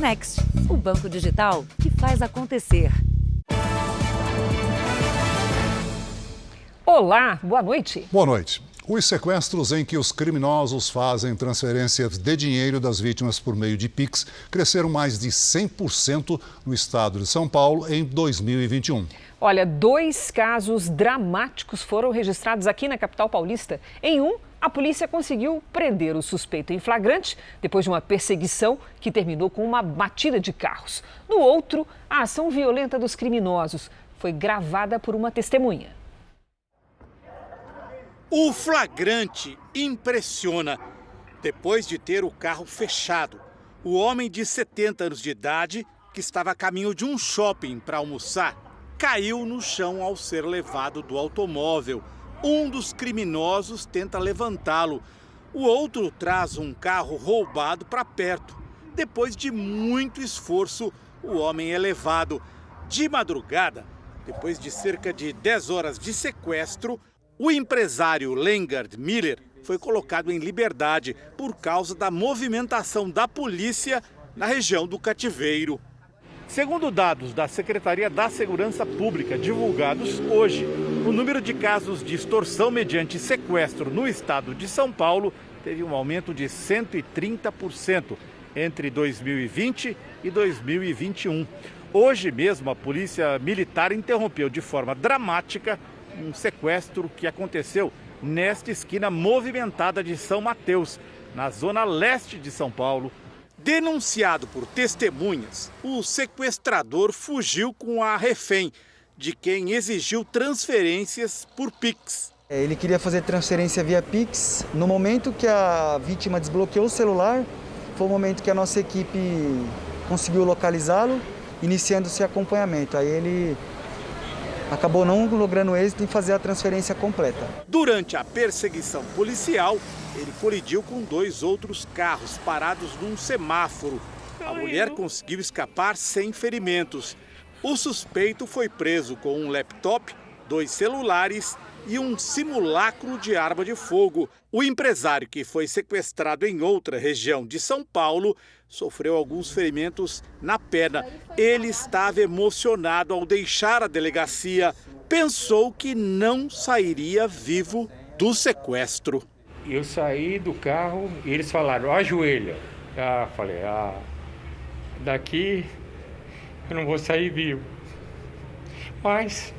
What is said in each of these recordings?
Next, o banco digital que faz acontecer. Olá, boa noite. Boa noite. Os sequestros em que os criminosos fazem transferências de dinheiro das vítimas por meio de Pix cresceram mais de 100% no estado de São Paulo em 2021. Olha, 2 casos dramáticos foram registrados aqui na capital paulista. Em um, a polícia conseguiu prender o suspeito em flagrante depois de uma perseguição que terminou com uma batida de carros. No outro, a ação violenta dos criminosos foi gravada por uma testemunha. O flagrante impressiona. Depois de ter o carro fechado, o homem de 70 anos de idade, que estava a caminho de um shopping para almoçar, caiu no chão ao ser levado do automóvel. Um dos criminosos tenta levantá-lo. O outro traz um carro roubado para perto. Depois de muito esforço, o homem é levado. De madrugada, depois de cerca de 10 horas de sequestro, o empresário Lengard Miller foi colocado em liberdade por causa da movimentação da polícia na região do cativeiro. Segundo dados da Secretaria da Segurança Pública divulgados hoje, o número de casos de extorsão mediante sequestro no estado de São Paulo teve um aumento de 130% entre 2020 e 2021. Hoje mesmo, a Polícia Militar interrompeu de forma dramática um sequestro que aconteceu nesta esquina movimentada de São Mateus, na zona leste de São Paulo. Denunciado por testemunhas, o sequestrador fugiu com a refém, de quem exigiu transferências por Pix. Ele queria fazer transferência via Pix. No momento que a vítima desbloqueou o celular, foi o momento que a nossa equipe conseguiu localizá-lo, iniciando esse acompanhamento. Aí ele acabou não logrando êxito em fazer a transferência completa. Durante a perseguição policial, ele colidiu com 2 outros carros parados num semáforo. A mulher conseguiu escapar sem ferimentos. O suspeito foi preso com um laptop, 2 celulares e um simulacro de arma de fogo. O empresário, que foi sequestrado em outra região de São Paulo, sofreu alguns ferimentos na perna. Ele estava emocionado ao deixar a delegacia. Pensou que não sairia vivo do sequestro. Eu saí do carro e eles falaram, ajoelha. Falei, daqui eu não vou sair vivo. Mas,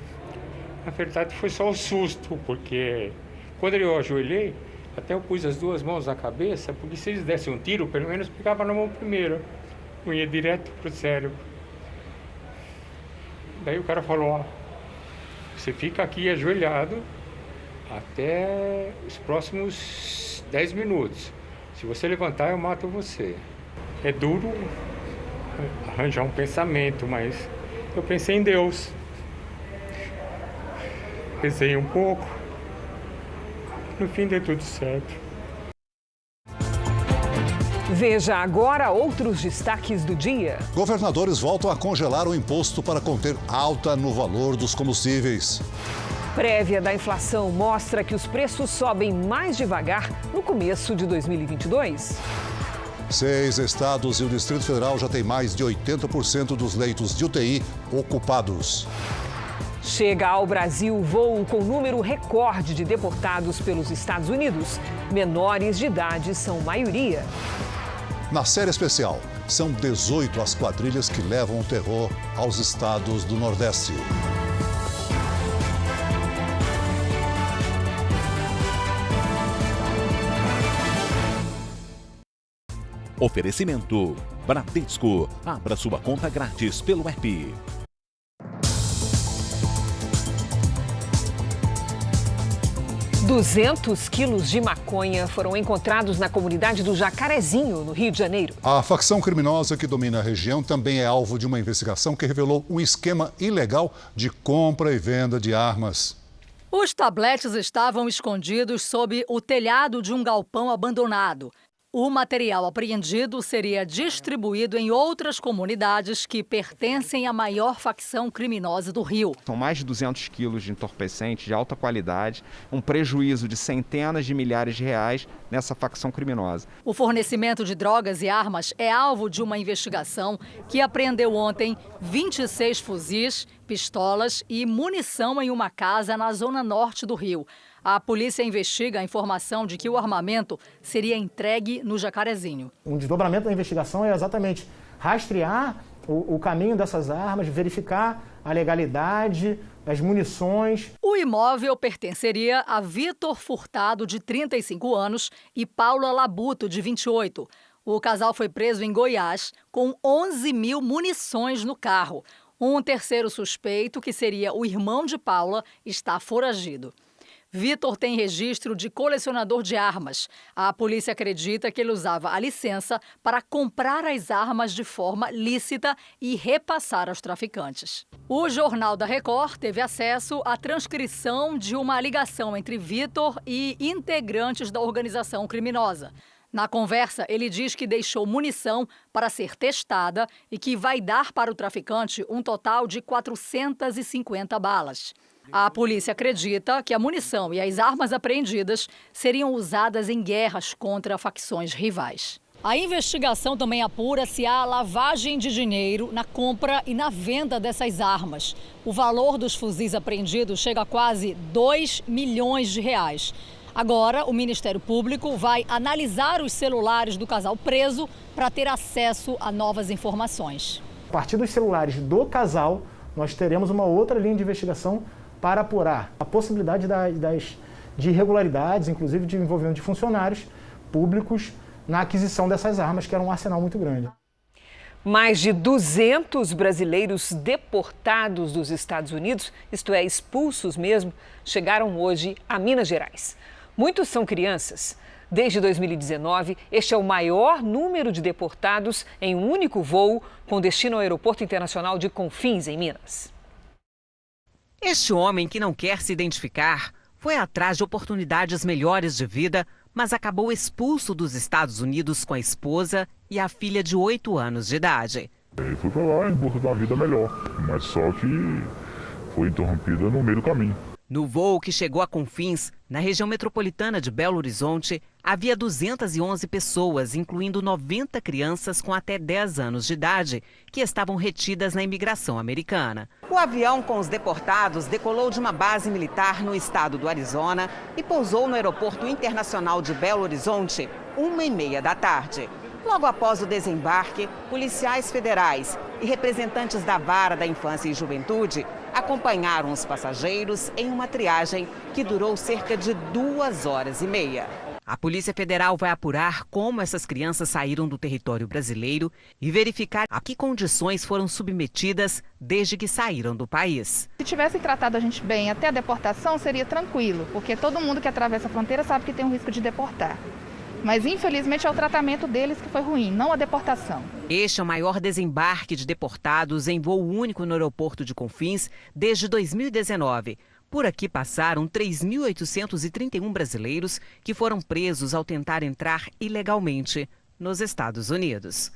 na verdade, foi só um susto, porque quando eu ajoelhei, até eu pus as 2 mãos na cabeça, porque se eles dessem um tiro, pelo menos pegava na mão primeiro, não ia direto pro cérebro. Daí o cara falou, você fica aqui ajoelhado até os próximos 10 minutos. Se você levantar, eu mato você. É duro arranjar um pensamento, mas eu pensei em Deus. Rezei um pouco. No fim deu tudo certo. Veja agora outros destaques do dia. Governadores voltam a congelar o imposto para conter alta no valor dos combustíveis. Prévia da inflação mostra que os preços sobem mais devagar no começo de 2022. 6 estados e o Distrito Federal já têm mais de 80% dos leitos de UTI ocupados. Chega ao Brasil voo com número recorde de deportados pelos Estados Unidos. Menores de idade são maioria. Na série especial, são 18 as quadrilhas que levam o terror aos estados do Nordeste. Oferecimento Bradesco. Abra sua conta grátis pelo app. $200 quilos de maconha foram encontrados na comunidade do Jacarezinho, no Rio de Janeiro. A facção criminosa que domina a região também é alvo de uma investigação que revelou um esquema ilegal de compra e venda de armas. Os tabletes estavam escondidos sob o telhado de um galpão abandonado. O material apreendido seria distribuído em outras comunidades que pertencem à maior facção criminosa do Rio. São mais de 200 quilos de entorpecente de alta qualidade, um prejuízo de centenas de milhares de reais nessa facção criminosa. O fornecimento de drogas e armas é alvo de uma investigação que apreendeu ontem 26 fuzis, pistolas e munição em uma casa na zona norte do Rio. A polícia investiga a informação de que o armamento seria entregue no Jacarezinho. Um desdobramento da investigação é exatamente rastrear o caminho dessas armas, verificar a legalidade, as munições. O imóvel pertenceria a Vitor Furtado, de 35 anos, e Paula Labuto, de 28. O casal foi preso em Goiás com 11 mil munições no carro. Um terceiro suspeito, que seria o irmão de Paula, está foragido. Vitor tem registro de colecionador de armas. A polícia acredita que ele usava a licença para comprar as armas de forma lícita e repassar aos traficantes. O Jornal da Record teve acesso à transcrição de uma ligação entre Vitor e integrantes da organização criminosa. Na conversa, ele diz que deixou munição para ser testada e que vai dar para o traficante um total de 450 balas. A polícia acredita que a munição e as armas apreendidas seriam usadas em guerras contra facções rivais. A investigação também apura se há lavagem de dinheiro na compra e na venda dessas armas. O valor dos fuzis apreendidos chega a quase 2 milhões de reais. Agora, o Ministério Público vai analisar os celulares do casal preso para ter acesso a novas informações. A partir dos celulares do casal, nós teremos uma outra linha de investigação para apurar a possibilidade de irregularidades, inclusive de envolvimento de funcionários públicos na aquisição dessas armas, que era um arsenal muito grande. Mais de 200 brasileiros deportados dos Estados Unidos, isto é, expulsos mesmo, chegaram hoje a Minas Gerais. Muitos são crianças. Desde 2019, este é o maior número de deportados em um único voo com destino ao Aeroporto Internacional de Confins, em Minas. Este homem, que não quer se identificar, foi atrás de oportunidades melhores de vida, mas acabou expulso dos Estados Unidos com a esposa e a filha de 8 anos de idade. Eu fui para lá em busca de uma vida melhor, mas só que foi interrompida no meio do caminho. No voo que chegou a Confins, na região metropolitana de Belo Horizonte, havia 211 pessoas, incluindo 90 crianças com até 10 anos de idade, que estavam retidas na imigração americana. O avião com os deportados decolou de uma base militar no estado do Arizona e pousou no Aeroporto Internacional de Belo Horizonte, 1h30 da tarde. Logo após o desembarque, policiais federais e representantes da Vara da Infância e Juventude acompanharam os passageiros em uma triagem que durou cerca de 2h30. A Polícia Federal vai apurar como essas crianças saíram do território brasileiro e verificar a que condições foram submetidas desde que saíram do país. Se tivessem tratado a gente bem até a deportação, seria tranquilo, porque todo mundo que atravessa a fronteira sabe que tem um risco de deportar. Mas, infelizmente, é o tratamento deles que foi ruim, não a deportação. Este é o maior desembarque de deportados em voo único no aeroporto de Confins desde 2019. Por aqui passaram 3.831 brasileiros que foram presos ao tentar entrar ilegalmente nos Estados Unidos.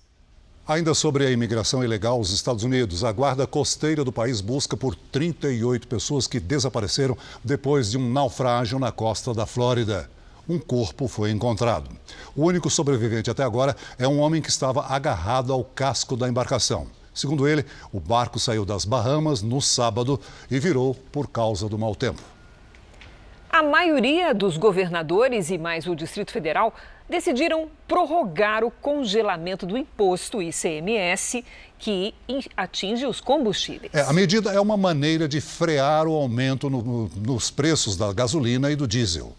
Ainda sobre a imigração ilegal aos Estados Unidos, a Guarda Costeira do país busca por 38 pessoas que desapareceram depois de um naufrágio na costa da Flórida. Um corpo foi encontrado. O único sobrevivente até agora é um homem que estava agarrado ao casco da embarcação. Segundo ele, o barco saiu das Bahamas no sábado e virou por causa do mau tempo. A maioria dos governadores e mais o Distrito Federal decidiram prorrogar o congelamento do imposto ICMS que atinge os combustíveis. A medida é uma maneira de frear o aumento nos preços da gasolina e do diesel.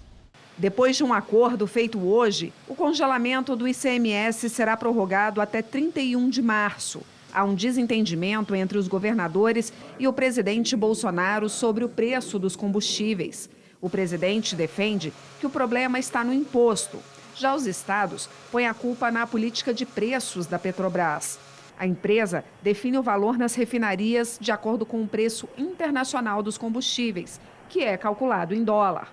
Depois de um acordo feito hoje, o congelamento do ICMS será prorrogado até 31 de março. Há um desentendimento entre os governadores e o presidente Bolsonaro sobre o preço dos combustíveis. O presidente defende que o problema está no imposto. Já os estados põem a culpa na política de preços da Petrobras. A empresa define o valor nas refinarias de acordo com o preço internacional dos combustíveis, que é calculado em dólar.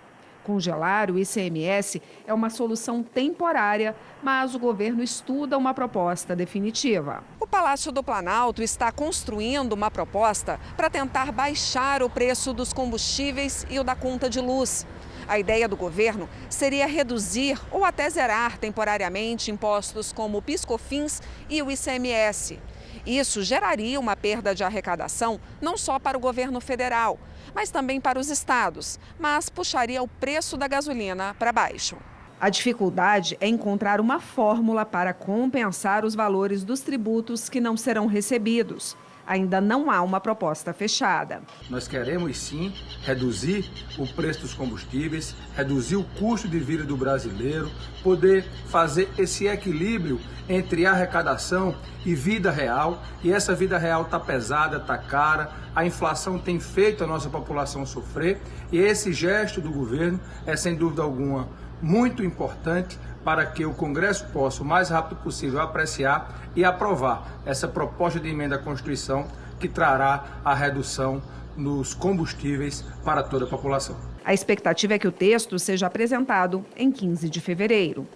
Congelar o ICMS é uma solução temporária, mas o governo estuda uma proposta definitiva. O Palácio do Planalto está construindo uma proposta para tentar baixar o preço dos combustíveis e o da conta de luz. A ideia do governo seria reduzir ou até zerar temporariamente impostos como o PIS/COFINS e o ICMS. Isso geraria uma perda de arrecadação não só para o governo federal, mas também para os estados, mas puxaria o preço da gasolina para baixo. A dificuldade é encontrar uma fórmula para compensar os valores dos tributos que não serão recebidos. Ainda não há uma proposta fechada. Nós queremos sim reduzir o preço dos combustíveis, reduzir o custo de vida do brasileiro, poder fazer esse equilíbrio entre arrecadação e vida real. E essa vida real está pesada, está cara, a inflação tem feito a nossa população sofrer. E esse gesto do governo é, sem dúvida alguma, muito importante para que o Congresso possa, o mais rápido possível, apreciar e aprovar essa proposta de emenda à Constituição que trará a redução nos combustíveis para toda a população. A expectativa é que o texto seja apresentado em 15 de fevereiro.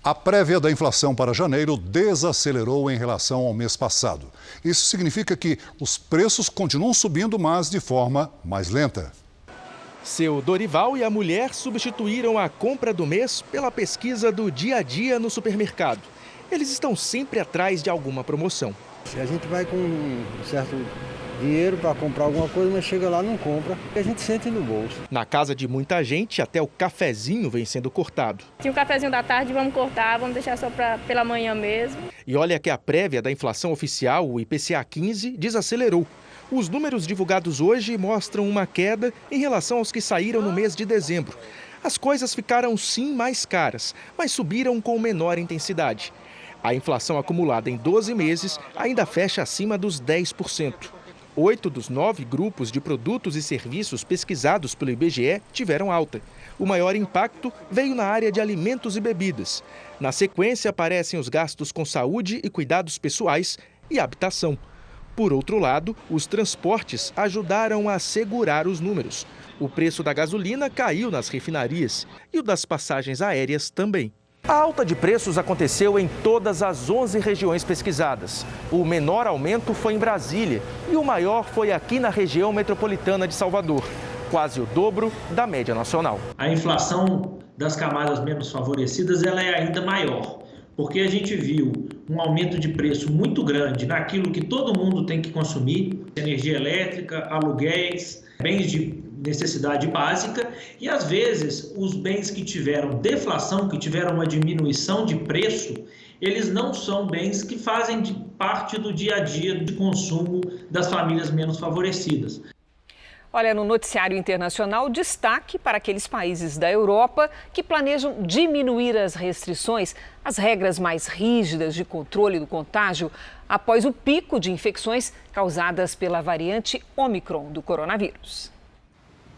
A prévia da inflação para janeiro desacelerou em relação ao mês passado. Isso significa que os preços continuam subindo, mas de forma mais lenta. Seu Dorival e a mulher substituíram a compra do mês pela pesquisa do dia a dia no supermercado. Eles estão sempre atrás de alguma promoção. A gente vai com um certo dinheiro para comprar alguma coisa, mas chega lá e não compra, e a gente sente no bolso. Na casa de muita gente, até o cafezinho vem sendo cortado. Tinha um cafezinho da tarde, vamos cortar, vamos deixar só pela manhã mesmo. E olha que a prévia da inflação oficial, o IPCA 15, desacelerou. Os números divulgados hoje mostram uma queda em relação aos que saíram no mês de dezembro. As coisas ficaram sim mais caras, mas subiram com menor intensidade. A inflação acumulada em 12 meses ainda fecha acima dos 10%. 8 dos 9 grupos de produtos e serviços pesquisados pelo IBGE tiveram alta. O maior impacto veio na área de alimentos e bebidas. Na sequência aparecem os gastos com saúde e cuidados pessoais e habitação. Por outro lado, os transportes ajudaram a segurar os números. O preço da gasolina caiu nas refinarias e o das passagens aéreas também. A alta de preços aconteceu em todas as 11 regiões pesquisadas. O menor aumento foi em Brasília e o maior foi aqui na região metropolitana de Salvador, quase o dobro da média nacional. A inflação das camadas menos favorecidas ela é ainda maior, porque a gente viu um aumento de preço muito grande naquilo que todo mundo tem que consumir, energia elétrica, aluguéis, bens de necessidade básica, e às vezes os bens que tiveram deflação, que tiveram uma diminuição de preço, eles não são bens que fazem parte do dia a dia de consumo das famílias menos favorecidas. Olha, no noticiário internacional, destaque para aqueles países da Europa que planejam diminuir as restrições, as regras mais rígidas de controle do contágio, após o pico de infecções causadas pela variante Ômicron do coronavírus.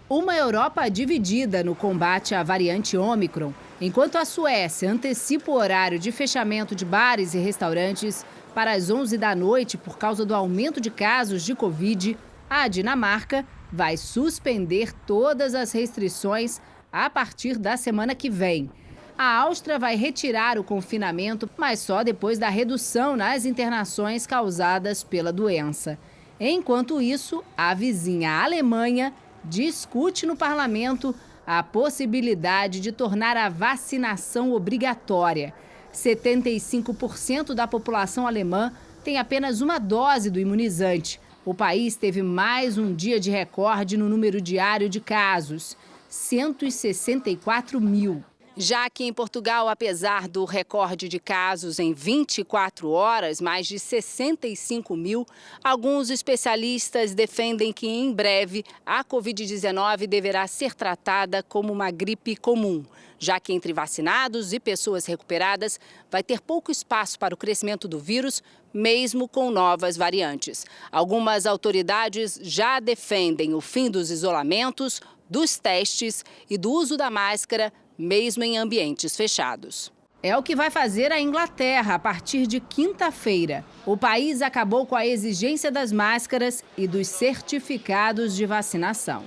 Uma Europa dividida no combate à variante Ômicron, enquanto a Suécia antecipa o horário de fechamento de bares e restaurantes para as 11 da noite por causa do aumento de casos de Covid, a Dinamarca vai suspender todas as restrições a partir da semana que vem. A Áustria vai retirar o confinamento, mas só depois da redução nas internações causadas pela doença. Enquanto isso, a vizinha Alemanha discute no parlamento a possibilidade de tornar a vacinação obrigatória. 75% da população alemã tem apenas uma dose do imunizante. O país teve mais um dia de recorde no número diário de casos, 164 mil. Já que em Portugal, apesar do recorde de casos em 24 horas, mais de 65 mil, alguns especialistas defendem que em breve a Covid-19 deverá ser tratada como uma gripe comum, já que entre vacinados e pessoas recuperadas vai ter pouco espaço para o crescimento do vírus, mesmo com novas variantes. Algumas autoridades já defendem o fim dos isolamentos, dos testes e do uso da máscara, mesmo em ambientes fechados. É o que vai fazer a Inglaterra a partir de quinta-feira. O país acabou com a exigência das máscaras e dos certificados de vacinação.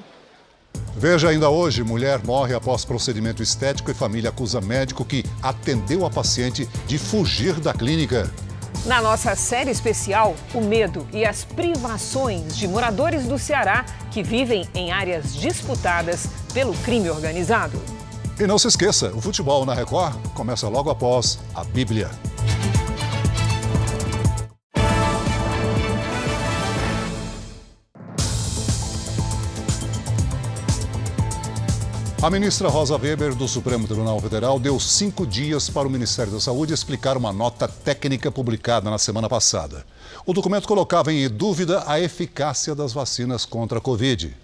Veja ainda hoje, mulher morre após procedimento estético e família acusa médico que atendeu a paciente de fugir da clínica. Na nossa série especial, o medo e as privações de moradores do Ceará que vivem em áreas disputadas pelo crime organizado. E não se esqueça, o futebol na Record começa logo após a Bíblia. A ministra Rosa Weber, do Supremo Tribunal Federal, deu 5 dias para o Ministério da Saúde explicar uma nota técnica publicada na semana passada. O documento colocava em dúvida a eficácia das vacinas contra a Covid.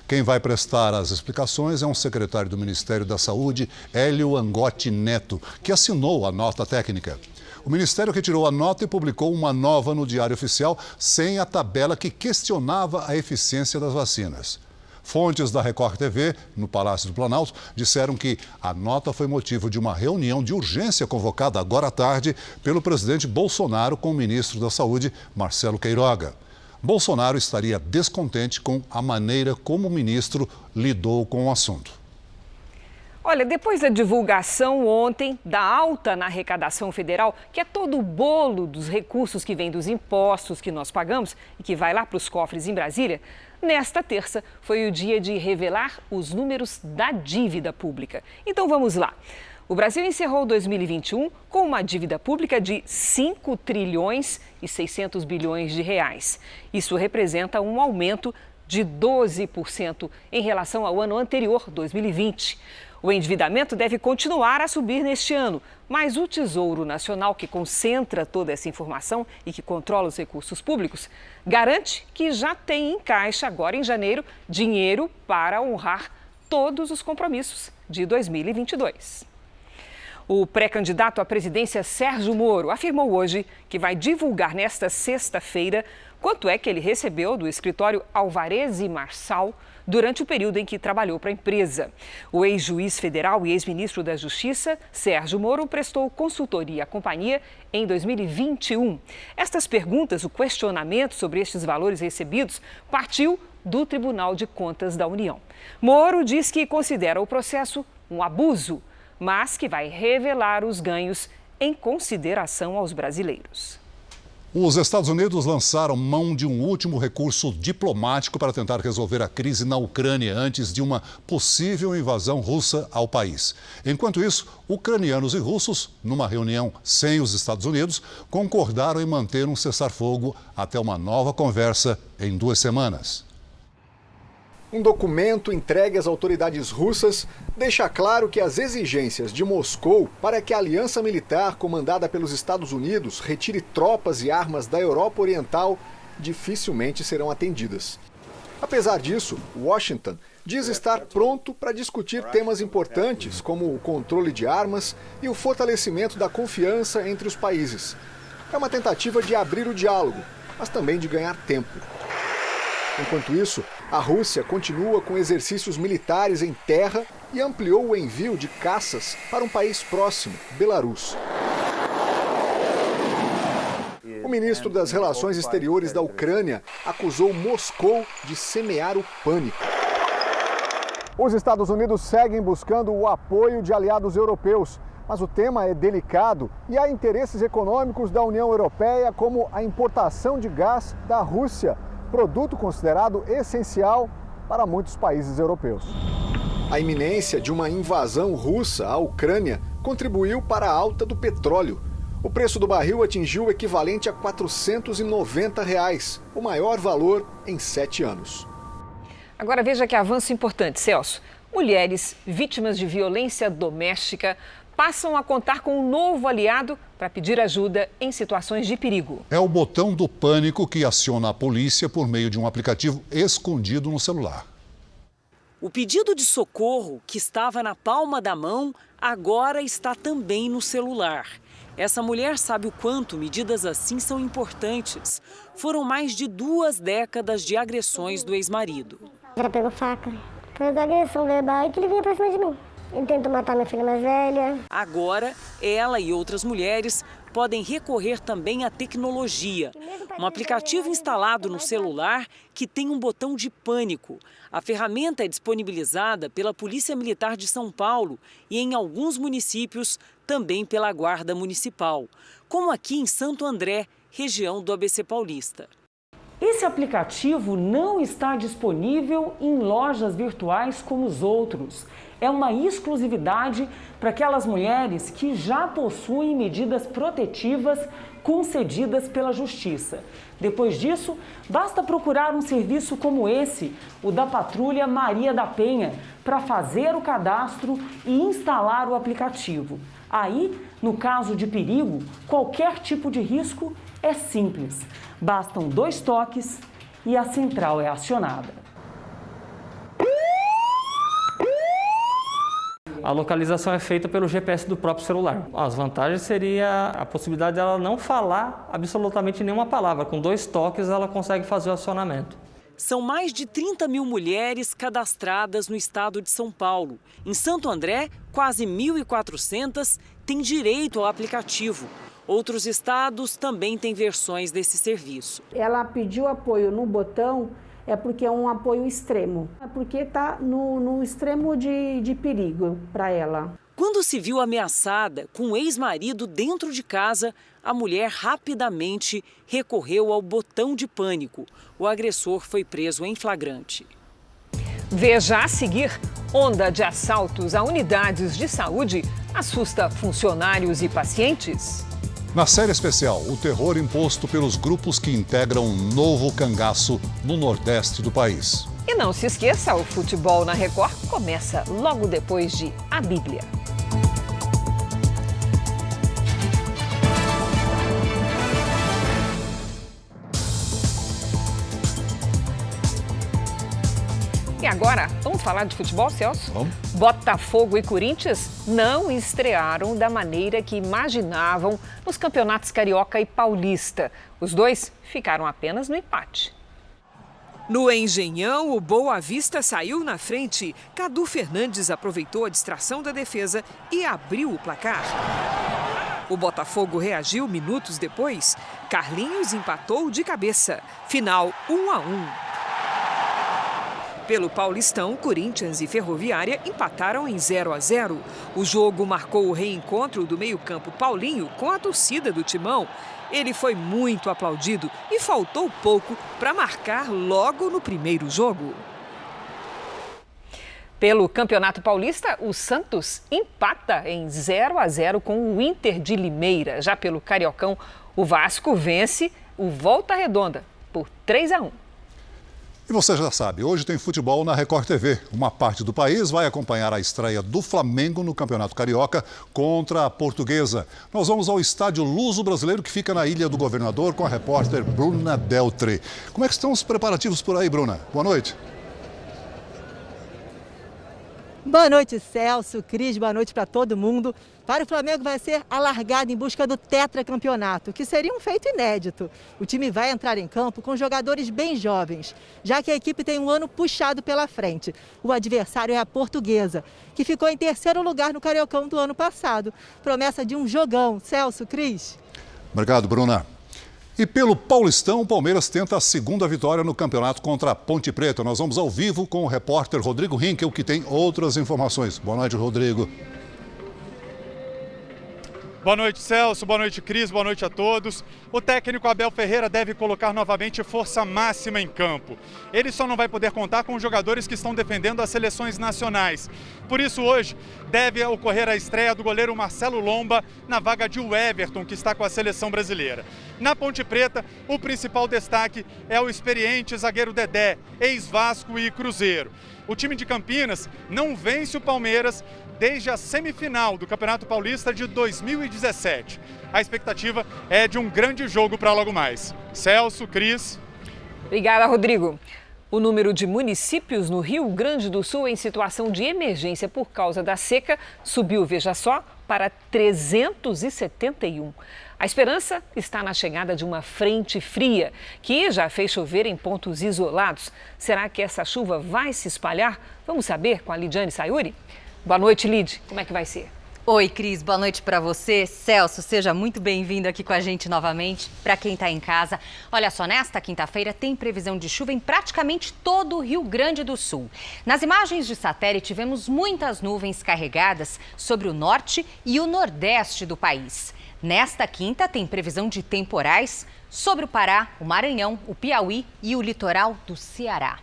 Quem vai prestar as explicações é um secretário do Ministério da Saúde, Hélio Angotti Neto, que assinou a nota técnica. O Ministério retirou a nota e publicou uma nova no Diário Oficial, sem a tabela que questionava a eficiência das vacinas. Fontes da Record TV, no Palácio do Planalto, disseram que a nota foi motivo de uma reunião de urgência convocada agora à tarde pelo presidente Bolsonaro com o ministro da Saúde, Marcelo Queiroga. Bolsonaro estaria descontente com a maneira como o ministro lidou com o assunto. Olha, depois da divulgação ontem da alta na arrecadação federal, que é todo o bolo dos recursos que vem dos impostos que nós pagamos e que vai lá para os cofres em Brasília, nesta terça foi o dia de revelar os números da dívida pública. Então vamos lá. O Brasil encerrou 2021 com uma dívida pública de 5 trilhões e 600 bilhões de reais. Isso representa um aumento de 12% em relação ao ano anterior, 2020. O endividamento deve continuar a subir neste ano, mas o Tesouro Nacional, que concentra toda essa informação e que controla os recursos públicos, garante que já tem em caixa, agora em janeiro, dinheiro para honrar todos os compromissos de 2022. O pré-candidato à presidência Sérgio Moro afirmou hoje que vai divulgar nesta sexta-feira quanto é que ele recebeu do escritório Alvarez e Marçal durante o período em que trabalhou para a empresa. O ex-juiz federal e ex-ministro da Justiça, Sérgio Moro, prestou consultoria à companhia em 2021. Estas perguntas, o questionamento sobre estes valores recebidos, partiu do Tribunal de Contas da União. Moro diz que considera o processo um abuso, mas que vai revelar os ganhos em consideração aos brasileiros. Os Estados Unidos lançaram mão de um último recurso diplomático para tentar resolver a crise na Ucrânia antes de uma possível invasão russa ao país. Enquanto isso, ucranianos e russos, numa reunião sem os Estados Unidos, concordaram em manter um cessar-fogo até uma nova conversa em 2 semanas. Um documento entregue às autoridades russas deixa claro que as exigências de Moscou para que a aliança militar comandada pelos Estados Unidos retire tropas e armas da Europa Oriental dificilmente serão atendidas. Apesar disso, Washington diz estar pronto para discutir temas importantes como o controle de armas e o fortalecimento da confiança entre os países. É uma tentativa de abrir o diálogo, mas também de ganhar tempo. Enquanto isso, a Rússia continua com exercícios militares em terra e ampliou o envio de caças para um país próximo, Belarus. O ministro das Relações Exteriores da Ucrânia acusou Moscou de semear o pânico. Os Estados Unidos seguem buscando o apoio de aliados europeus, mas o tema é delicado e há interesses econômicos da União Europeia, como a importação de gás da Rússia, produto considerado essencial para muitos países europeus. A iminência de uma invasão russa à Ucrânia contribuiu para a alta do petróleo. O preço do barril atingiu o equivalente a R$ 490, o maior valor em 7 anos. Agora veja que avanço importante, Celso. Mulheres vítimas de violência doméstica passam a contar com um novo aliado para pedir ajuda em situações de perigo. É o botão do pânico que aciona a polícia por meio de um aplicativo escondido no celular. O pedido de socorro, que estava na palma da mão, agora está também no celular. Essa mulher sabe o quanto medidas assim são importantes. Foram mais de 2 décadas de agressões do ex-marido. Ela pegou faca, fez agressão verbal e que ele vinha pra cima de mim. Eu tento matar minha filha mais velha. Agora, ela e outras mulheres podem recorrer também à tecnologia. Um aplicativo instalado no celular que tem um botão de pânico. A ferramenta é disponibilizada pela Polícia Militar de São Paulo e em alguns municípios também pela Guarda Municipal, como aqui em Santo André, região do ABC Paulista. Esse aplicativo não está disponível em lojas virtuais como os outros. É uma exclusividade para aquelas mulheres que já possuem medidas protetivas concedidas pela Justiça. Depois disso, basta procurar um serviço como esse, o da Patrulha Maria da Penha, para fazer o cadastro e instalar o aplicativo. Aí, no caso de perigo, qualquer tipo de risco é simples. Bastam 2 toques e a central é acionada. A localização é feita pelo GPS do próprio celular. As vantagens seria a possibilidade dela não falar absolutamente nenhuma palavra. Com 2 toques ela consegue fazer o acionamento. São mais de 30 mil mulheres cadastradas no estado de São Paulo. Em Santo André, quase 1.400 têm direito ao aplicativo. Outros estados também têm versões desse serviço. Ela pediu apoio no botão, é porque é um apoio extremo. É porque está no extremo de perigo para ela. Quando se viu ameaçada com o ex-marido dentro de casa, a mulher rapidamente recorreu ao botão de pânico. O agressor foi preso em flagrante. Veja a seguir: onda de assaltos a unidades de saúde assusta funcionários e pacientes. Na série especial, o terror imposto pelos grupos que integram um novo cangaço no nordeste do país. E não se esqueça, o futebol na Record começa logo depois de A Bíblia. E agora, vamos falar de futebol, Celso? Vamos. Botafogo e Corinthians não estrearam da maneira que imaginavam nos campeonatos Carioca e Paulista. Os dois ficaram apenas no empate. No Engenhão, o Boa Vista saiu na frente. Cadu Fernandes aproveitou a distração da defesa e abriu o placar. O Botafogo reagiu minutos depois. Carlinhos empatou de cabeça. Final 1-1. Pelo Paulistão, Corinthians e Ferroviária empataram em 0-0. O jogo marcou o reencontro do meio-campo Paulinho com a torcida do Timão. Ele foi muito aplaudido e faltou pouco para marcar logo no primeiro jogo. Pelo Campeonato Paulista, o Santos empata em 0-0 com o Inter de Limeira. Já pelo Cariocão, o Vasco vence o Volta Redonda por 3-1. E você já sabe, hoje tem futebol na Record TV. Uma parte do país vai acompanhar a estreia do Flamengo no Campeonato Carioca contra a Portuguesa. Nós vamos ao estádio Luso Brasileiro, que fica na Ilha do Governador, com a repórter Bruna Beltri. Como é que estão os preparativos por aí, Bruna? Boa noite. Boa noite, Celso, Cris, boa noite para todo mundo. Para o Flamengo vai ser a largada em busca do tetracampeonato, que seria um feito inédito. O time vai entrar em campo com jogadores bem jovens, já que a equipe tem um ano puxado pela frente. O adversário é a Portuguesa, que ficou em terceiro lugar no Cariocão do ano passado. Promessa de um jogão. Celso, Cris. Obrigado, Bruna. E pelo Paulistão, o Palmeiras tenta a segunda vitória no campeonato contra a Ponte Preta. Nós vamos ao vivo com o repórter Rodrigo Rinkel, que tem outras informações. Boa noite, Rodrigo. Boa noite, Celso. Boa noite, Cris. Boa noite a todos. O técnico Abel Ferreira deve colocar novamente força máxima em campo. Ele só não vai poder contar com os jogadores que estão defendendo as seleções nacionais. Por isso, hoje, deve ocorrer a estreia do goleiro Marcelo Lomba na vaga de Everton, que está com a seleção brasileira. Na Ponte Preta, o principal destaque é o experiente zagueiro Dedé, ex-Vasco e Cruzeiro. O time de Campinas não vence o Palmeiras desde a semifinal do Campeonato Paulista de 2017. A expectativa é de um grande jogo para logo mais. Celso, Cris. Obrigada, Rodrigo. O número de municípios no Rio Grande do Sul em situação de emergência por causa da seca subiu, veja só, para 371. A esperança está na chegada de uma frente fria, que já fez chover em pontos isolados. Será que essa chuva vai se espalhar? Vamos saber com a Lidiane Sayuri? Boa noite, Lid. Como é que vai ser? Oi, Cris, boa noite para você. Celso, seja muito bem-vindo aqui com a gente novamente. Para quem está em casa, olha só, nesta quinta-feira tem previsão de chuva em praticamente todo o Rio Grande do Sul. Nas imagens de satélite, vemos muitas nuvens carregadas sobre o norte e o nordeste do país. Nesta quinta, tem previsão de temporais sobre o Pará, o Maranhão, o Piauí e o litoral do Ceará.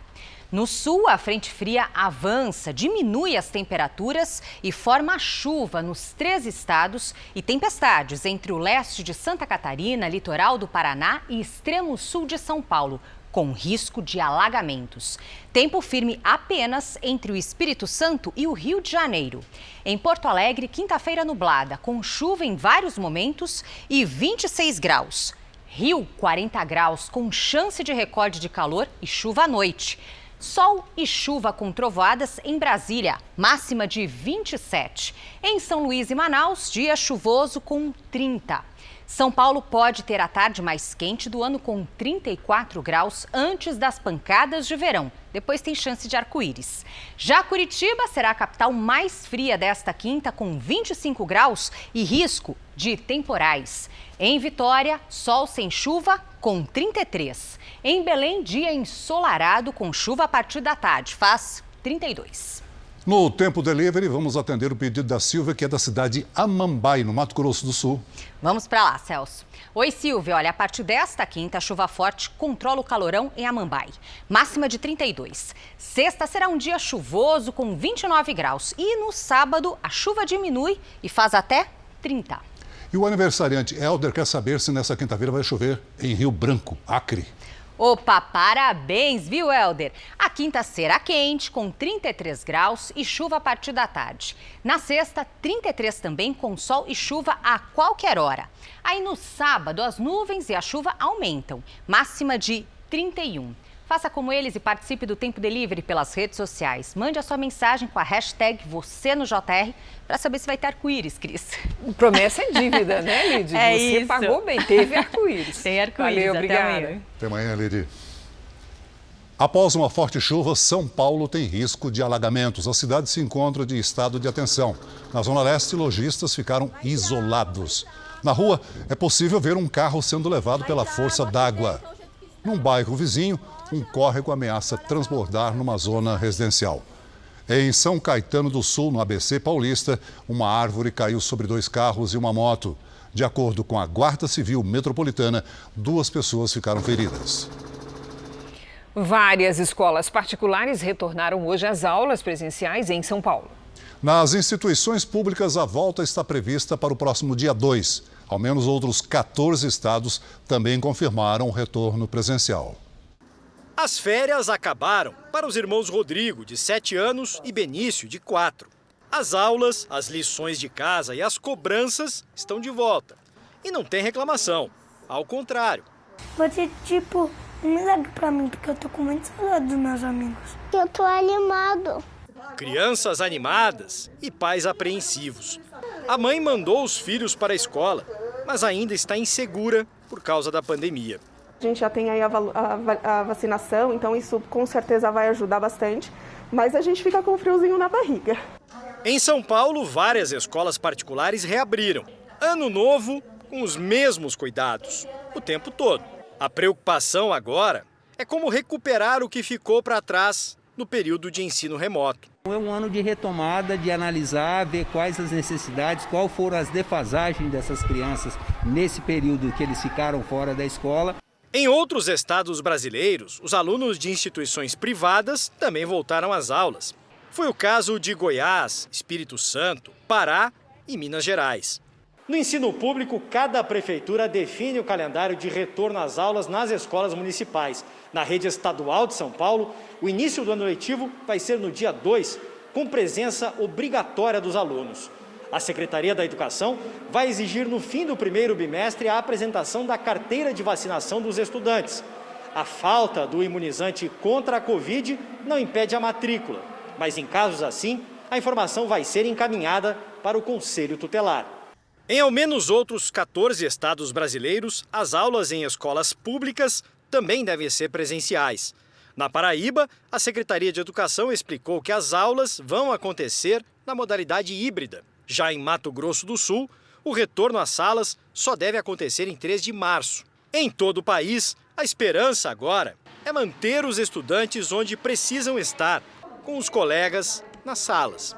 No sul, a frente fria avança, diminui as temperaturas e forma chuva nos 3 estados e tempestades entre o leste de Santa Catarina, litoral do Paraná e extremo sul de São Paulo, com risco de alagamentos. Tempo firme apenas entre o Espírito Santo e o Rio de Janeiro. Em Porto Alegre, quinta-feira nublada, com chuva em vários momentos e 26 graus. Rio, 40 graus, com chance de recorde de calor e chuva à noite. Sol e chuva com trovoadas em Brasília, máxima de 27. Em São Luís e Manaus, dia chuvoso com 30. São Paulo pode ter a tarde mais quente do ano com 34 graus antes das pancadas de verão. Depois tem chance de arco-íris. Já Curitiba será a capital mais fria desta quinta, com 25 graus e risco de temporais. Em Vitória, sol sem chuva, com 33. Em Belém, dia ensolarado, com chuva a partir da tarde, faz 32. No Tempo Delivery, vamos atender o pedido da Silvia, que é da cidade de Amambai, no Mato Grosso do Sul. Vamos para lá, Celso. Oi, Silvia. Olha, a partir desta quinta, a chuva forte controla o calorão em Amambai. Máxima de 32. Sexta será um dia chuvoso com 29 graus. E no sábado, a chuva diminui e faz até 30. E o aniversariante Helder quer saber se nessa quinta-feira vai chover em Rio Branco, Acre. Opa, parabéns, viu, Helder? A quinta será quente, com 33 graus e chuva a partir da tarde. Na sexta, 33 também, com sol e chuva a qualquer hora. Aí no sábado, as nuvens e a chuva aumentam, máxima de 31. Faça como eles e participe do Tempo Delivery pelas redes sociais. Mande a sua mensagem com a hashtag #VocêNoJR para saber se vai ter arco-íris, Cris. Promessa é dívida, né, Lidy? É Você isso. pagou bem, teve arco-íris. Tem arco-íris. Valeu, obrigada. Até Até amanhã, Lidy. Após uma forte chuva, São Paulo tem risco de alagamentos. A cidade se encontra de estado de atenção. Na Zona Leste, lojistas ficaram isolados. Na rua, é possível ver um carro sendo levado pela força d'água. Num bairro vizinho, um córrego ameaça transbordar numa zona residencial. Em São Caetano do Sul, no ABC Paulista, uma árvore caiu sobre 2 carros e uma moto. De acordo com a Guarda Civil Metropolitana, 2 pessoas ficaram feridas. Várias escolas particulares retornaram hoje às aulas presenciais em São Paulo. Nas instituições públicas, a volta está prevista para o próximo dia 2. Ao menos outros 14 estados também confirmaram o retorno presencial. As férias acabaram para os irmãos Rodrigo, de 7 anos, e Benício, de 4. As aulas, as lições de casa e as cobranças estão de volta. E não tem reclamação. Ao contrário. Vai ser tipo um milagre pra mim, porque eu tô com muita saudade dos meus amigos. Eu tô animado. Crianças animadas e pais apreensivos. A mãe mandou os filhos para a escola, mas ainda está insegura por causa da pandemia. A gente já tem aí a vacinação, então isso com certeza vai ajudar bastante, mas a gente fica com um friozinho na barriga. Em São Paulo, várias escolas particulares reabriram. Ano novo, com os mesmos cuidados, o tempo todo. A preocupação agora é como recuperar o que ficou para trás no período de ensino remoto. É um ano de retomada, de analisar, ver quais as necessidades, qual foram as defasagens dessas crianças nesse período que eles ficaram fora da escola. Em outros estados brasileiros, os alunos de instituições privadas também voltaram às aulas. Foi o caso de Goiás, Espírito Santo, Pará e Minas Gerais. No ensino público, cada prefeitura define o calendário de retorno às aulas nas escolas municipais. Na rede estadual de São Paulo, o início do ano letivo vai ser no dia 2, com presença obrigatória dos alunos. A Secretaria da Educação vai exigir no fim do primeiro bimestre a apresentação da carteira de vacinação dos estudantes. A falta do imunizante contra a Covid não impede a matrícula, mas em casos assim, a informação vai ser encaminhada para o Conselho Tutelar. Em ao menos outros 14 estados brasileiros, as aulas em escolas públicas também devem ser presenciais. Na Paraíba, a Secretaria de Educação explicou que as aulas vão acontecer na modalidade híbrida. Já em Mato Grosso do Sul, o retorno às salas só deve acontecer em 3 de março. Em todo o país, a esperança agora é manter os estudantes onde precisam estar, com os colegas nas salas.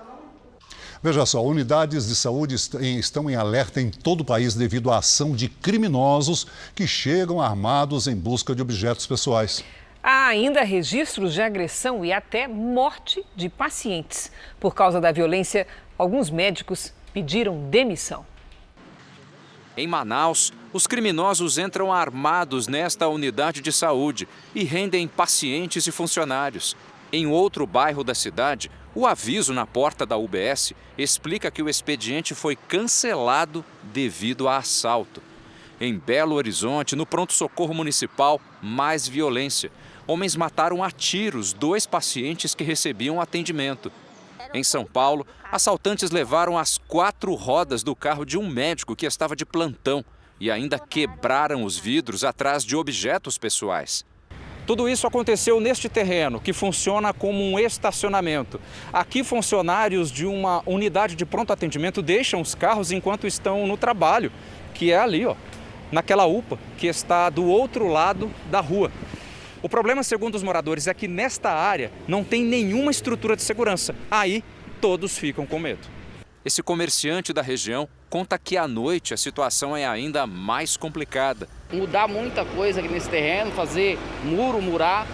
Veja só, unidades de saúde estão em alerta em todo o país devido à ação de criminosos que chegam armados em busca de objetos pessoais. Há ainda registros de agressão e até morte de pacientes. Por causa da violência, alguns médicos pediram demissão. Em Manaus, os criminosos entram armados nesta unidade de saúde e rendem pacientes e funcionários. Em outro bairro da cidade, o aviso na porta da UBS explica que o expediente foi cancelado devido a assalto. Em Belo Horizonte, no pronto-socorro municipal, mais violência. Homens mataram a tiros 2 pacientes que recebiam atendimento. Em São Paulo, assaltantes levaram as 4 rodas do carro de um médico que estava de plantão e ainda quebraram os vidros atrás de objetos pessoais. Tudo isso aconteceu neste terreno, que funciona como um estacionamento. Aqui, funcionários de uma unidade de pronto atendimento deixam os carros enquanto estão no trabalho, que é ali, naquela UPA, que está do outro lado da rua. O problema, segundo os moradores, é que nesta área não tem nenhuma estrutura de segurança. Aí, todos ficam com medo. Esse comerciante da região conta que à noite a situação é ainda mais complicada. Mudar muita coisa aqui nesse terreno, fazer murar,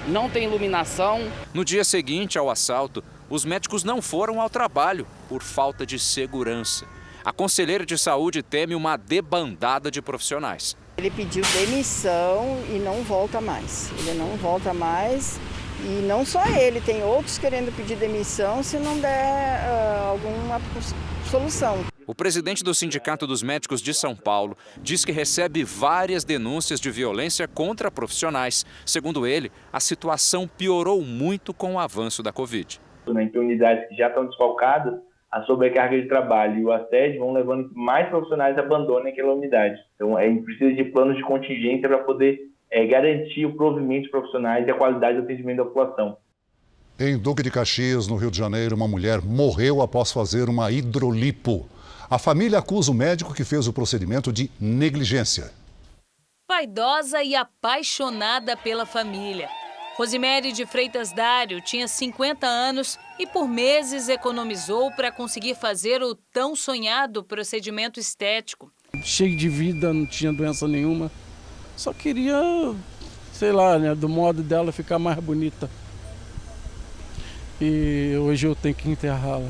não tem iluminação. No dia seguinte ao assalto, os médicos não foram ao trabalho por falta de segurança. A conselheira de saúde teme uma debandada de profissionais. Ele pediu demissão e não volta mais. Ele não volta mais e não só ele, tem outros querendo pedir demissão se não der alguma solução. O presidente do Sindicato dos Médicos de São Paulo diz que recebe várias denúncias de violência contra profissionais. Segundo ele, a situação piorou muito com o avanço da Covid. Em unidades que já estão desfalcadas, a sobrecarga de trabalho e o assédio vão levando que mais profissionais abandonem aquela unidade. Então, a gente precisa de planos de contingência para poder garantir o provimento de profissionais e a qualidade do atendimento da população. Em Duque de Caxias, no Rio de Janeiro, uma mulher morreu após fazer uma hidrolipo. A família acusa o médico que fez o procedimento de negligência. Vaidosa e apaixonada pela família. Rosimere de Freitas Dário tinha 50 anos e por meses economizou para conseguir fazer o tão sonhado procedimento estético. Cheio de vida, não tinha doença nenhuma. Só queria, sei lá, do modo dela ficar mais bonita. E hoje eu tenho que enterrá-la.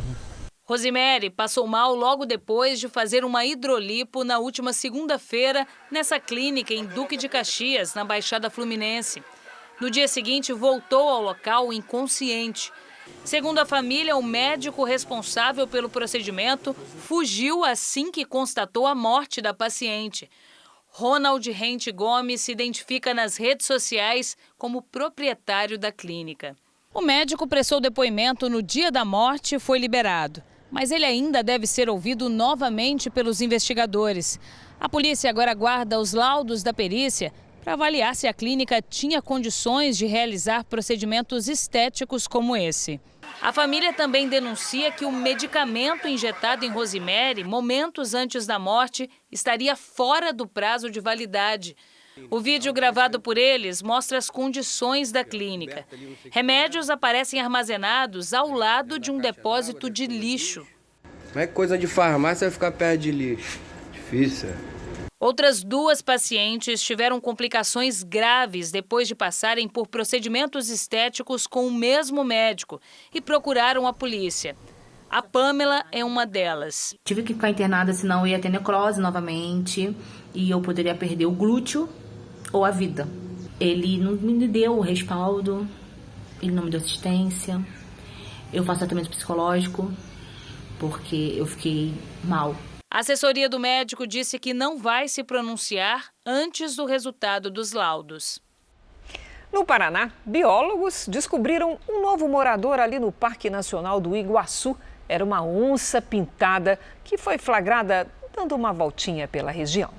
Rosimere passou mal logo depois de fazer uma hidrolipo na última segunda-feira nessa clínica em Duque de Caxias, na Baixada Fluminense. No dia seguinte, voltou ao local inconsciente. Segundo a família, o médico responsável pelo procedimento fugiu assim que constatou a morte da paciente. Ronald Rente Gomes se identifica nas redes sociais como proprietário da clínica. O médico prestou depoimento no dia da morte e foi liberado. Mas ele ainda deve ser ouvido novamente pelos investigadores. A polícia agora aguarda os laudos da perícia para avaliar se a clínica tinha condições de realizar procedimentos estéticos como esse. A família também denuncia que o medicamento injetado em Rosimere, momentos antes da morte, estaria fora do prazo de validade. O vídeo gravado por eles mostra as condições da clínica. Remédios aparecem armazenados ao lado de um depósito de lixo. Como é que coisa de farmácia vai ficar perto de lixo? Difícil. Outras 2 pacientes tiveram complicações graves depois de passarem por procedimentos estéticos com o mesmo médico e procuraram a polícia. A Pamela é uma delas. Tive que ficar internada, senão eu ia ter necrose novamente e eu poderia perder o glúteo ou a vida. Ele não me deu o respaldo, ele não me deu assistência. Eu faço tratamento psicológico porque eu fiquei mal. A assessoria do médico disse que não vai se pronunciar antes do resultado dos laudos. No Paraná, biólogos descobriram um novo morador ali no Parque Nacional do Iguaçu. Era uma onça pintada que foi flagrada dando uma voltinha pela região.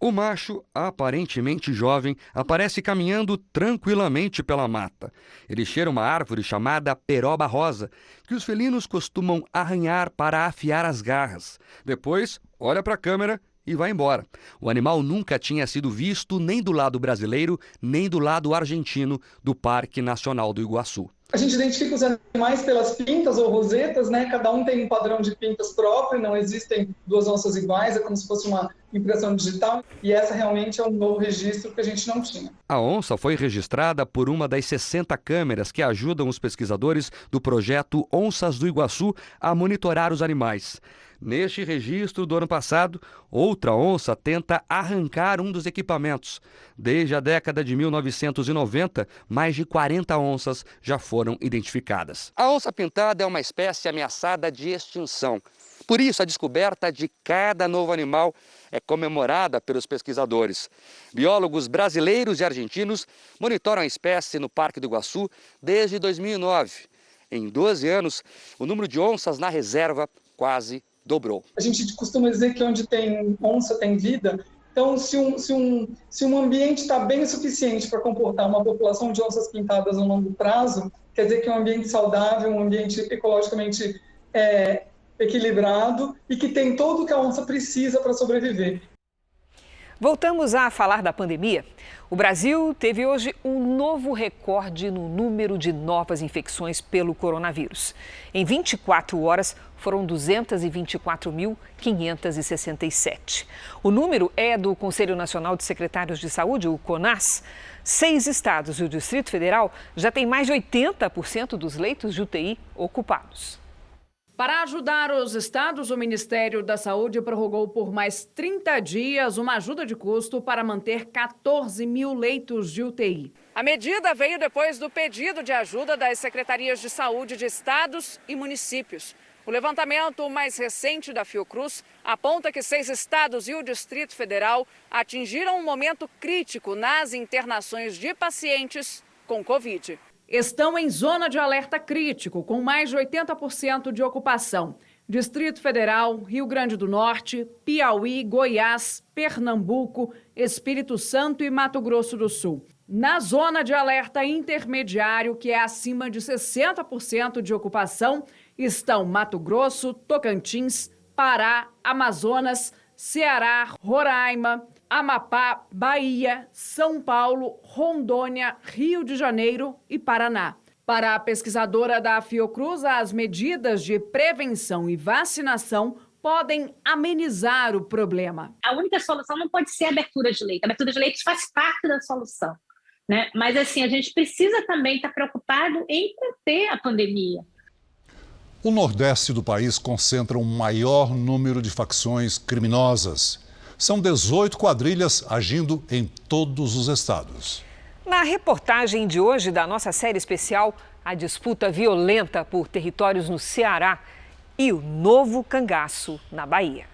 O macho, aparentemente jovem, aparece caminhando tranquilamente pela mata. Ele cheira uma árvore chamada peroba rosa, que os felinos costumam arranhar para afiar as garras. Depois, olha para a câmera e vai embora. O animal nunca tinha sido visto nem do lado brasileiro, nem do lado argentino do Parque Nacional do Iguaçu. A gente identifica os animais pelas pintas ou rosetas, né? Cada um tem um padrão de pintas próprio, não existem duas onças iguais, é como se fosse uma impressão digital. E essa realmente é um novo registro que a gente não tinha. A onça foi registrada por uma das 60 câmeras que ajudam os pesquisadores do projeto Onças do Iguaçu a monitorar os animais. Neste registro do ano passado, outra onça tenta arrancar um dos equipamentos. Desde a década de 1990, mais de 40 onças já foram identificadas. A onça pintada é uma espécie ameaçada de extinção. Por isso, a descoberta de cada novo animal é comemorada pelos pesquisadores. Biólogos brasileiros e argentinos monitoram a espécie no Parque do Iguaçu desde 2009. Em 12 anos, o número de onças na reserva quase dobrou. A gente costuma dizer que onde tem onça tem vida. Então, se um ambiente está bem o suficiente para comportar uma população de onças pintadas no longo prazo, quer dizer que é um ambiente saudável, um ambiente ecologicamente equilibrado e que tem tudo o que a onça precisa para sobreviver. Voltamos a falar da pandemia. O Brasil teve hoje um novo recorde no número de novas infecções pelo coronavírus. Em 24 horas, foram 224.567. O número é do Conselho Nacional de Secretários de Saúde, o CONAS. 6 estados e o Distrito Federal já têm mais de 80% dos leitos de UTI ocupados. Para ajudar os estados, o Ministério da Saúde prorrogou por mais 30 dias uma ajuda de custo para manter 14 mil leitos de UTI. A medida veio depois do pedido de ajuda das secretarias de saúde de estados e municípios. O levantamento mais recente da Fiocruz aponta que 6 estados e o Distrito Federal atingiram um momento crítico nas internações de pacientes com Covid. Estão em zona de alerta crítico, com mais de 80% de ocupação. Distrito Federal, Rio Grande do Norte, Piauí, Goiás, Pernambuco, Espírito Santo e Mato Grosso do Sul. Na zona de alerta intermediário, que é acima de 60% de ocupação, estão Mato Grosso, Tocantins, Pará, Amazonas, Ceará, Roraima, Amapá, Bahia, São Paulo, Rondônia, Rio de Janeiro e Paraná. Para a pesquisadora da Fiocruz, as medidas de prevenção e vacinação podem amenizar o problema. A única solução não pode ser a abertura de leite. A abertura de leite faz parte da solução, né? Mas assim, a gente precisa também estar preocupado em conter a pandemia. O Nordeste do país concentra um maior número de facções criminosas. São 18 quadrilhas agindo em todos os estados. Na reportagem de hoje da nossa série especial, a disputa violenta por territórios no Ceará e o novo cangaço na Bahia.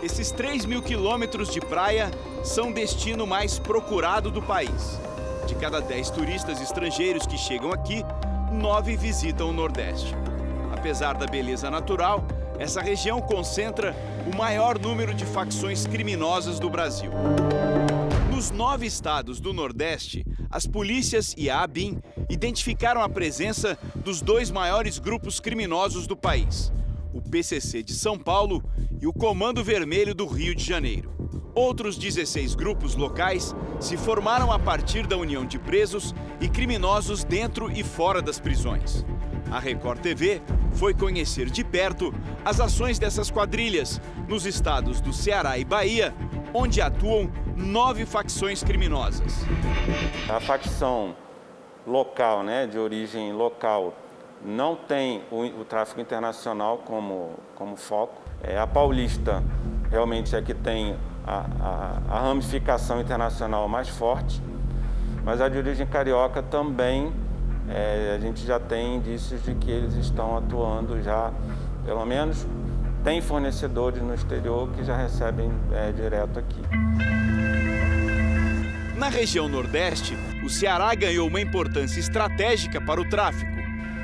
Esses 3.000 quilômetros de praia são o destino mais procurado do país. De cada 10 turistas estrangeiros que chegam aqui, 9 visitam o Nordeste. Apesar da beleza natural, essa região concentra o maior número de facções criminosas do Brasil. Nos 9 estados do Nordeste, as polícias e a ABIN identificaram a presença dos 2 maiores grupos criminosos do país: o PCC de São Paulo e o Comando Vermelho do Rio de Janeiro. Outros 16 grupos locais se formaram a partir da união de presos e criminosos dentro e fora das prisões. A Record TV foi conhecer de perto as ações dessas quadrilhas nos estados do Ceará e Bahia, onde atuam 9 facções criminosas. A facção local, de origem local, não tem o tráfico internacional como foco. A paulista realmente é que tem a ramificação internacional mais forte, mas a de origem carioca também, a gente já tem indícios de que eles estão atuando já, pelo menos tem fornecedores no exterior que já recebem direto aqui. Na região Nordeste, o Ceará ganhou uma importância estratégica para o tráfico.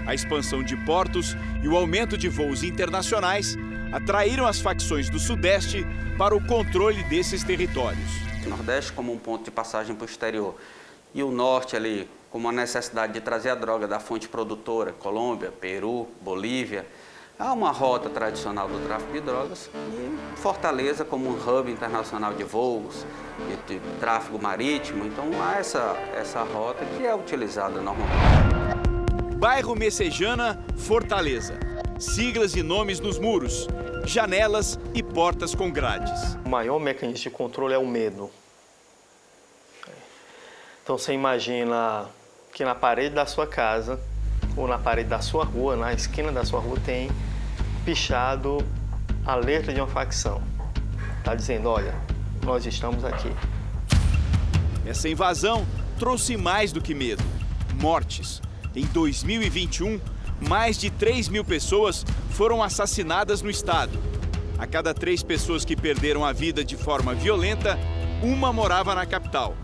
A expansão de portos e o aumento de voos internacionais atraíram as facções do Sudeste para o controle desses territórios. O Nordeste como um ponto de passagem para o exterior e o Norte ali como a necessidade de trazer a droga da fonte produtora, Colômbia, Peru, Bolívia. Há uma rota tradicional do tráfico de drogas e Fortaleza como um hub internacional de voos, de tráfego marítimo. Então há essa rota que é utilizada normalmente. Bairro Messejana, Fortaleza. Siglas e nomes nos muros, janelas e portas com grades. O maior mecanismo de controle é o medo. Então você imagina que na parede da sua casa ou na parede da sua rua, na esquina da sua rua, tem pichado a letra de uma facção. Está dizendo, olha, nós estamos aqui. Essa invasão trouxe mais do que medo, mortes. Em 2021, mais de 3.000 pessoas foram assassinadas no estado. A cada 3 pessoas que perderam a vida de forma violenta, uma morava na capital.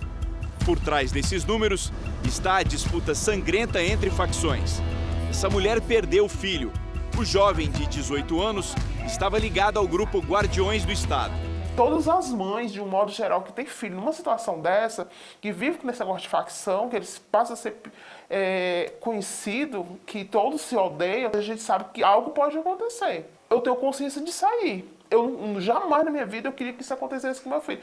Por trás desses números está a disputa sangrenta entre facções. Essa mulher perdeu o filho. O jovem de 18 anos estava ligado ao grupo Guardiões do Estado. Todas as mães, de um modo geral, que têm filho numa situação dessa, que vivem com esse negócio de facção, que eles passam a ser conhecido, que todos se odeiam, a gente sabe que algo pode acontecer. Eu tenho consciência de sair. Eu jamais na minha vida eu queria que isso acontecesse com meu filho.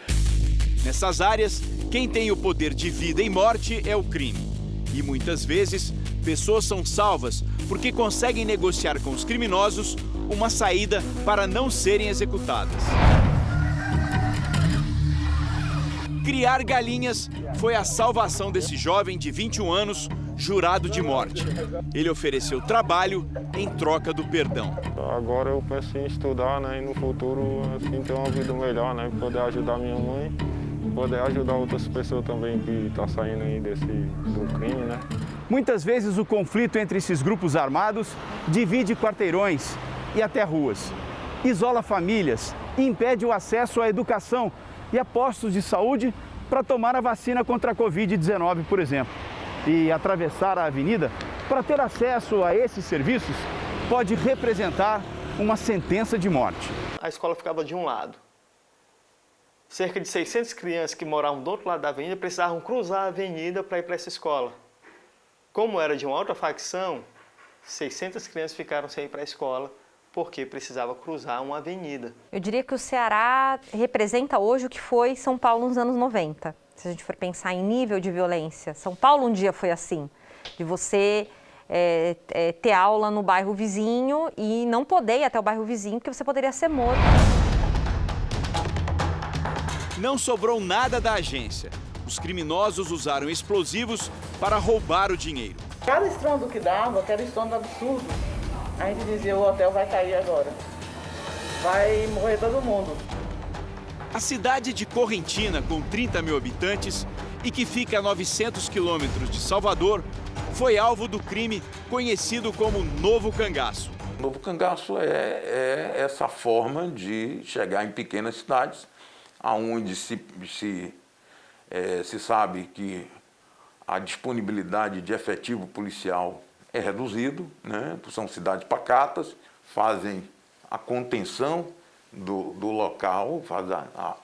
Nessas áreas, quem tem o poder de vida e morte é o crime. E muitas vezes, pessoas são salvas porque conseguem negociar com os criminosos uma saída para não serem executadas. Criar galinhas foi a salvação desse jovem de 21 anos, jurado de morte. Ele ofereceu trabalho em troca do perdão. Agora eu penso em estudar, né, e no futuro assim, ter uma vida melhor, né, poder ajudar minha mãe, poder ajudar outras pessoas também que estão saindo aí do crime, né. Muitas vezes o conflito entre esses grupos armados divide quarteirões e até ruas, isola famílias e impede o acesso à educação e a postos de saúde para tomar a vacina contra a Covid-19, por exemplo. E atravessar a avenida para ter acesso a esses serviços pode representar uma sentença de morte. A escola ficava de um lado. Cerca de 600 crianças que moravam do outro lado da avenida precisavam cruzar a avenida para ir para essa escola. Como era de uma outra facção, 600 crianças ficaram sem ir para a escola porque precisava cruzar uma avenida. Eu diria que o Ceará representa hoje o que foi São Paulo nos anos 90. Se a gente for pensar em nível de violência, São Paulo um dia foi assim, de você ter aula no bairro vizinho e não poder ir até o bairro vizinho porque você poderia ser morto. Não sobrou nada da agência. Os criminosos usaram explosivos para roubar o dinheiro. Cada estrondo que dava, cada estrondo absurdo, a gente dizia, o hotel vai cair agora. Vai morrer todo mundo. A cidade de Correntina, com 30.000 habitantes e que fica a 900 quilômetros de Salvador, foi alvo do crime conhecido como Novo Cangaço. O Novo Cangaço é essa forma de chegar em pequenas cidades, onde se sabe que a disponibilidade de efetivo policial é reduzido, né? São cidades pacatas, fazem a contenção do local, faz a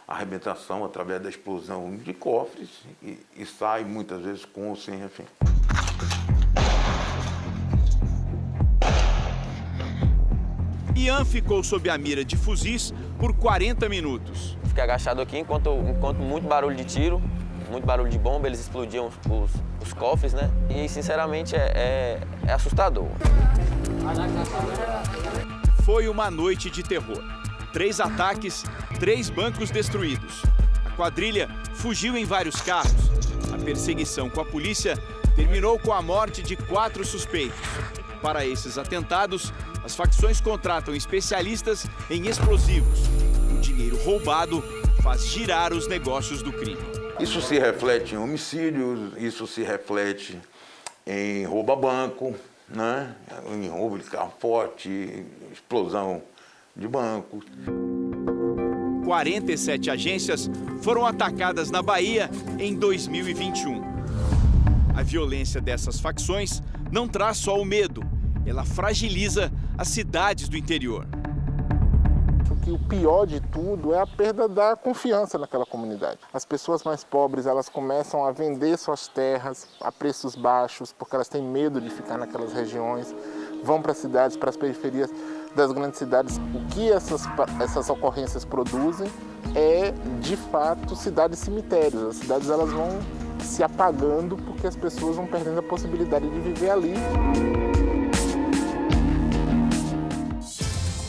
arrebentação através da explosão de cofres e sai muitas vezes com ou sem refém. Ian ficou sob a mira de fuzis por 40 minutos. Fiquei agachado aqui enquanto muito barulho de tiro, muito barulho de bomba, eles explodiam os cofres, né? E sinceramente é assustador. Foi uma noite de terror. 3 ataques, 3 bancos destruídos. A quadrilha fugiu em vários carros. A perseguição com a polícia terminou com a morte de 4 suspeitos. Para esses atentados, as facções contratam especialistas em explosivos. O dinheiro roubado faz girar os negócios do crime. Isso se reflete em homicídios, isso se reflete em roubo a banco, né? Em roubo de carro forte, explosão de banco. 47 agências foram atacadas na Bahia em 2021. A violência dessas facções não traz só o medo, ela fragiliza as cidades do interior. O pior de tudo é a perda da confiança naquela comunidade. As pessoas mais pobres, elas começam a vender suas terras a preços baixos, porque elas têm medo de ficar naquelas regiões, vão para as cidades, para as periferias das grandes cidades. O que essas ocorrências produzem é, de fato, cidades cemitérios. As cidades elas vão se apagando porque as pessoas vão perdendo a possibilidade de viver ali.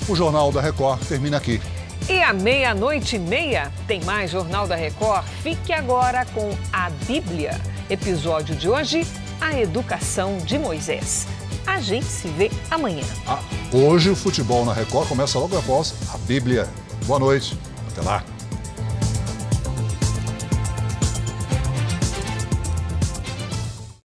O Jornal da Record termina aqui. E à 00:30 tem mais Jornal da Record. Fique agora com a Bíblia. Episódio de hoje, a educação de Moisés. A gente se vê amanhã. Hoje o futebol na Record começa logo após a Bíblia. Boa noite. Até lá.